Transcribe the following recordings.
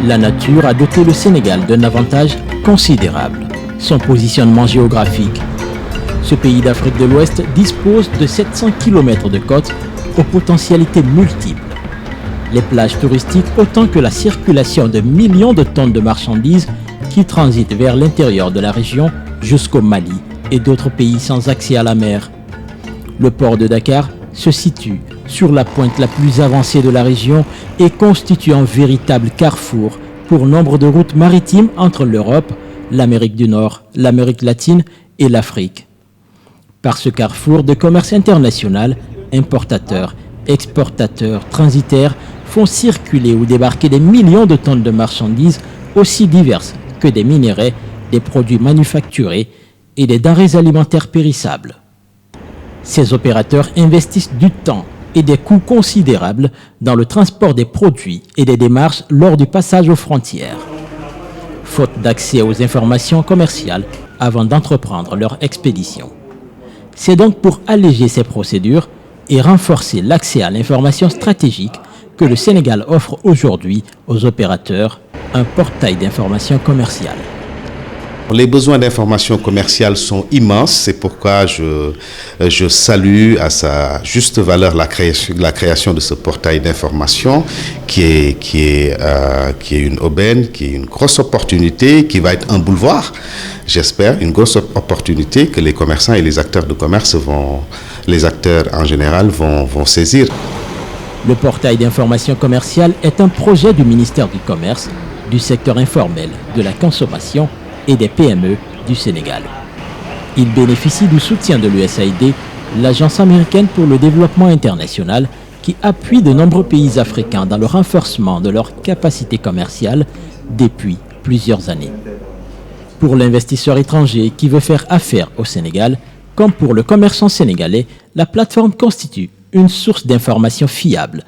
La nature a doté le Sénégal d'un avantage considérable, son positionnement géographique. Ce pays d'Afrique de l'Ouest dispose de 700 km de côtes aux potentialités multiples. Les plages touristiques autant que la circulation de millions de tonnes de marchandises qui transitent vers l'intérieur de la région jusqu'au Mali et d'autres pays sans accès à la mer. Le port de Dakar se situe sur la pointe la plus avancée de la région et constitue un véritable carrefour pour nombre de routes maritimes entre l'Europe, l'Amérique du Nord, l'Amérique latine et l'Afrique. Par ce carrefour de commerce international, importateurs, exportateurs, transitaires font circuler ou débarquer des millions de tonnes de marchandises aussi diverses que des minerais, des produits manufacturés et des denrées alimentaires périssables. Ces opérateurs investissent du temps et des coûts considérables dans le transport des produits et des démarches lors du passage aux frontières. Faute d'accès aux informations commerciales avant d'entreprendre leur expédition. C'est donc pour alléger ces procédures et renforcer l'accès à l'information stratégique que le Sénégal offre aujourd'hui aux opérateurs un portail d'information commerciale. Les besoins d'information commerciale sont immenses, c'est pourquoi je salue à sa juste valeur la création de ce portail d'information qui est une aubaine, qui est une grosse opportunité, qui va être un boulevard, j'espère, une grosse opportunité que les commerçants et les acteurs de commerce les acteurs en général vont saisir. Le portail d'information commerciale est un projet du ministère du Commerce, du secteur informel, de la consommation et des PME du Sénégal. Il bénéficie du soutien de l'USAID, l'Agence américaine pour le développement international, qui appuie de nombreux pays africains dans le renforcement de leurs capacités commerciales depuis plusieurs années. Pour l'investisseur étranger qui veut faire affaire au Sénégal, comme pour le commerçant sénégalais, la plateforme constitue une source d'informations fiable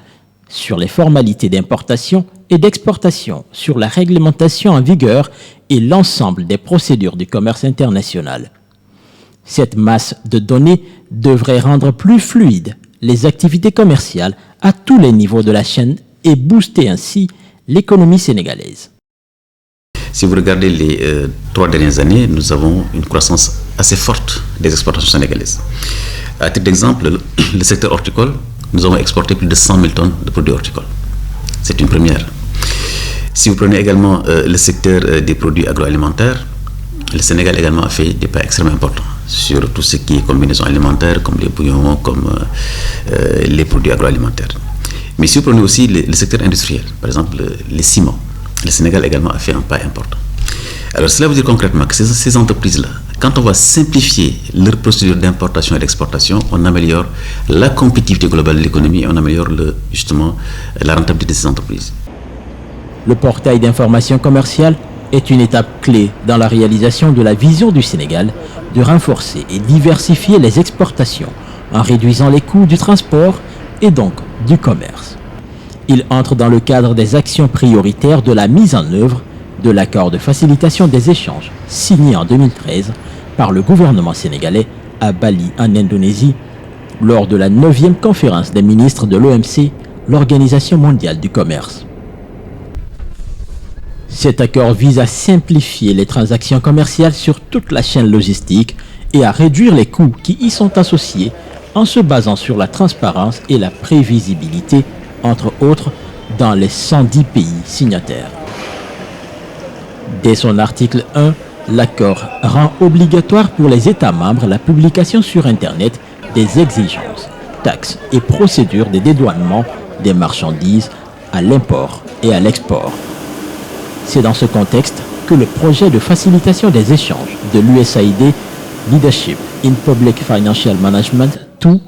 sur les formalités d'importation et d'exportation, sur la réglementation en vigueur et l'ensemble des procédures du commerce international. Cette masse de données devrait rendre plus fluides les activités commerciales à tous les niveaux de la chaîne et booster ainsi l'économie sénégalaise. Si vous regardez les 3 dernières années, nous avons une croissance assez forte des exportations sénégalaises. À titre d'exemple, le secteur horticole, nous avons exporté plus de 100 000 tonnes de produits horticoles. C'est une première. Si vous prenez également le secteur des produits agroalimentaires, le Sénégal également a fait des pas extrêmement importants sur tout ce qui est combinaison alimentaire, comme les bouillons, comme les produits agroalimentaires. Mais si vous prenez aussi le secteur industriel, par exemple les ciments, le Sénégal également a fait un pas important. Alors cela veut dire concrètement que ces entreprises-là, quand on va simplifier leurs procédures d'importation et d'exportation, on améliore la compétitivité globale de l'économie et on améliore justement la rentabilité de ces entreprises. Le portail d'information commerciale est une étape clé dans la réalisation de la vision du Sénégal de renforcer et diversifier les exportations en réduisant les coûts du transport et donc du commerce. Il entre dans le cadre des actions prioritaires de la mise en œuvre de l'accord de facilitation des échanges signé en 2013 par le gouvernement sénégalais à Bali en Indonésie lors de la 9e conférence des ministres de l'OMC, l'Organisation mondiale du commerce. Cet accord vise à simplifier les transactions commerciales sur toute la chaîne logistique et à réduire les coûts qui y sont associés en se basant sur la transparence et la prévisibilité, entre autres, dans les 110 pays signataires. Dès son article 1, l'accord rend obligatoire pour les États membres la publication sur Internet des exigences, taxes et procédures de dédouanement des marchandises à l'import et à l'export. C'est dans ce contexte que le projet de facilitation des échanges de l'USAID Leadership in Public Financial Management, tout,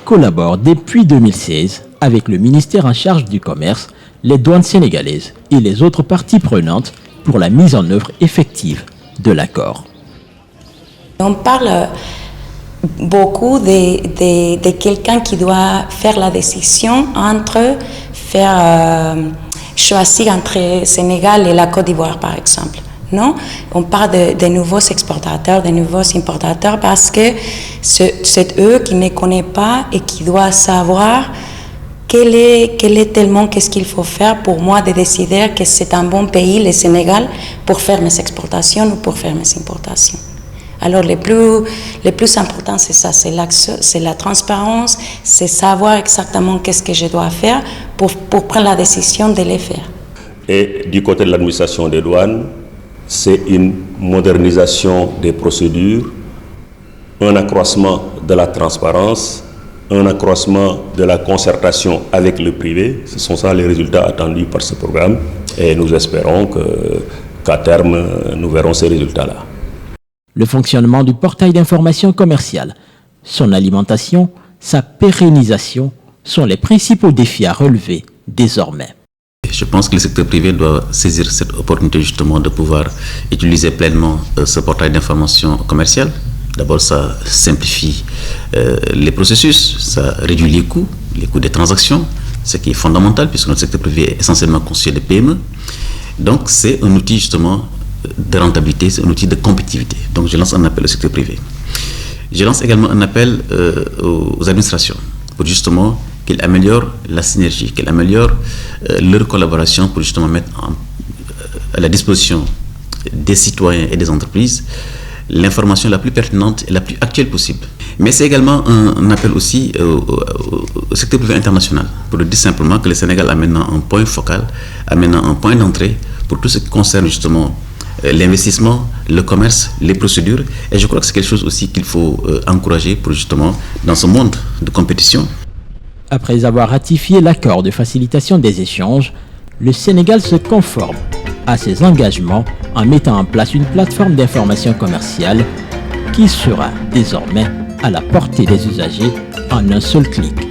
collabore depuis 2016 avec le ministère en charge du commerce, les douanes sénégalaises et les autres parties prenantes pour la mise en œuvre effective de l'accord. On parle beaucoup de quelqu'un qui doit faire la décision entre choisir entre Sénégal et la Côte d'Ivoire, par exemple. Non, on parle de nouveaux exportateurs, de nouveaux importateurs, parce que c'est eux qui ne connaissent pas et qui doivent savoir quel est tellement qu'est-ce qu'il faut faire pour moi de décider que c'est un bon pays, le Sénégal, pour faire mes exportations ou pour faire mes importations. Alors le plus important c'est ça, c'est la transparence, c'est savoir exactement qu'est-ce que je dois faire pour prendre la décision de les faire. Et du côté de l'administration des douanes, c'est une modernisation des procédures, un accroissement de la transparence, un accroissement de la concertation avec le privé. Ce sont ça les résultats attendus par ce programme et nous espérons qu'à terme, nous verrons ces résultats-là. Le fonctionnement du portail d'information commerciale, son alimentation, sa pérennisation sont les principaux défis à relever désormais. Je pense que le secteur privé doit saisir cette opportunité justement de pouvoir utiliser pleinement ce portail d'information commerciale. D'abord, ça simplifie les processus, ça réduit les coûts des transactions, ce qui est fondamental puisque notre secteur privé est essentiellement constitué de PME. Donc, c'est un outil justement de rentabilité, c'est un outil de compétitivité. Donc, je lance un appel au secteur privé. Je lance également un appel aux administrations pour justement qu'ils améliorent la synergie, qu'ils améliorent leur collaboration pour justement mettre à la disposition des citoyens et des entreprises l'information la plus pertinente et la plus actuelle possible. Mais c'est également un appel aussi au secteur privé international pour dire simplement que le Sénégal a maintenant un point focal, a maintenant un point d'entrée pour tout ce qui concerne justement l'investissement, le commerce, les procédures. Et je crois que c'est quelque chose aussi qu'il faut encourager pour justement, dans ce monde de compétition. Après avoir ratifié l'accord de facilitation des échanges, le Sénégal se conforme à ses engagements en mettant en place une plateforme d'information commerciale qui sera désormais à la portée des usagers en un seul clic.